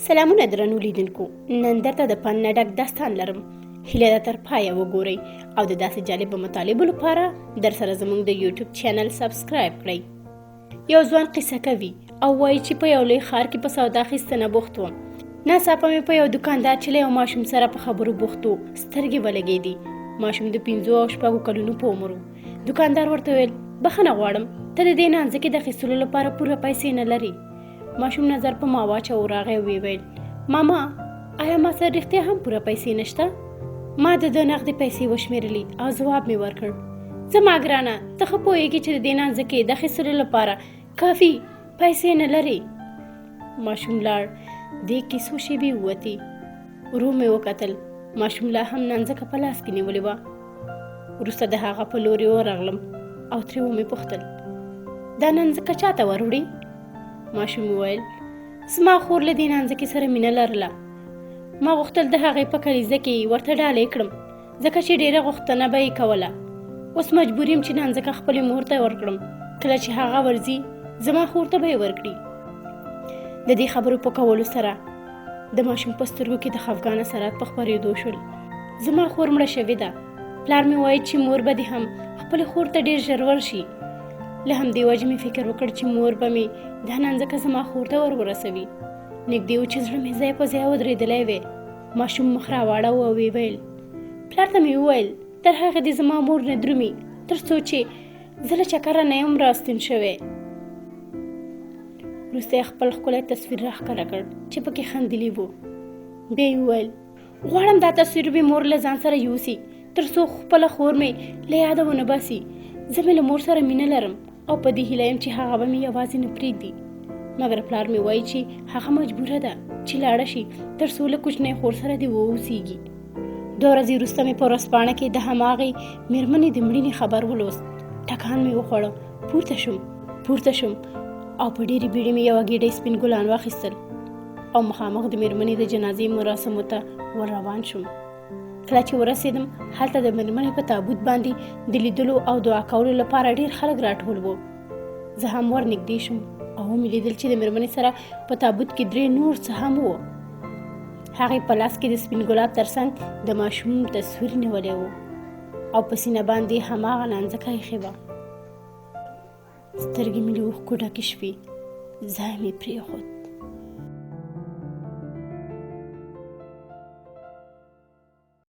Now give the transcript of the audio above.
سلامونه درنو لیدونکو، نن درته د فن نه ډک داستان لرم. هیله ده تر پایه وګورئ او د داسې جالبو مطالبو لپاره درسره زموږ د یوټیوب چینل سبسکرایب کړئ. یو ځوان قصه کوي او وایي چې په یو لوی ښار کې په سودا اخیستنه بوخت وم. ناڅاپه مې په یو دوکاندار چې له یو ماشوم سره په خبرو بوخت و سترګې ولګېدې. ماشوم د 5 او 6 کلونو په عمر و. دوکاندار ورته وویل: بخښنه غواړم، ته د دې نانځکې د اخیستلو لپاره پوره پیسې نه لرې. ماشوم نظر په ما واچو، راغی او ویل: ماما، آیا ما سره رښتیا هم پوره پیسې نشته؟ ما د نغدې پیسې وشمېرلې او ځواب مې ورکړ: زما ګرانه، ته ښه پوهېږې چې د دې نانځکې د اخیستلو لپاره کافي پیسې نه لرې. ماشوم لاړ. دې کې څو شېبې ووتې. ورو مې وکتل. ماشوم لا هم نانځکه په لاس کې نیولې وه. وروسته د هغه په لورې ورغلم او ترې ومې پوښتل: دا نانځکه چاته وروړې؟ ماشوم وویل: زما خور له دې نانځکې سره مینه لرله. ما غوښتل د هغې په کلیزه کې ورته ډالۍ کړم، ځکه چې ډېره غوښتنه به یې کوله. اوس مجبور یم چې نانځکه خپلې مور ته ورکړم. کله چې هغه ورځي، زما خور ته به یې ورکړي. د دې خبرو په کولو سره د ماشوم په سترګو کې د خفګان اثرات په خپرېدو شول. زما خور مړه شوې ده. پلار مې وایي چې مور به دې هم خپلې خور ته ډېر ژر ورشي. له همدې وجې مې فکر وکړ چې مور به مې دا نانځکه زما خور ته ورسوي. نږدې و چې زړه مې ځای په ځای ودرېدلی وی. ماشوم مخ راواړاوه او ویې ویل: پلار ته مې وویل تر هغې دې زما مور نه درومي تر څو چې زه له چکره نه یم راستون شوی. وروسته یې خپل ښکلی تصویر راښکاره کړ چې پکې خندلي وو. بیا یې وویل: غواړم دا تصویر مې مور له ځان سره یوسي تر څو خپله خور مې له یاده ونه باسي. زه مې له مور سره مینه لرم او په دې هیله یم چې هغه به مې یوازې نه پرېږدي. مګر پلار مې وایي چې هغه مجبوره ده چې لاړه شي تر څو له کوچنۍ خور سره دې واوسېږي. 2 ورځې وروسته مې په ورځپاڼه کې د هماغې مېرمنې د مړینې خبر ولوست. ټکان مې وخوړه. پورته شوم او په ډېرې بیړې مې یوه ګېډۍ سپین ګلان واخیستل او مخامخ د مېرمنې د جنازې مراسمو ته ور روان شوم. کله چې ورسېدم، هلته د مېرمنې په تابوت باندې د لیدلو او دعا کولو لپاره ډېر خلک راټول وو. زه هم ور نږدې شوم او ومې لیدل چې د مېرمنې سره په تابوت کې 3 نور څه هم وو. هغې په لاس کې د سپین ګلاب ترڅنګ د ماشوم تصویر نیولی و او په سینه باندې هماغه نانځکه ایښې وه. سترګې مې له اوښکو ډکې شوې. ځای مې پرېښود.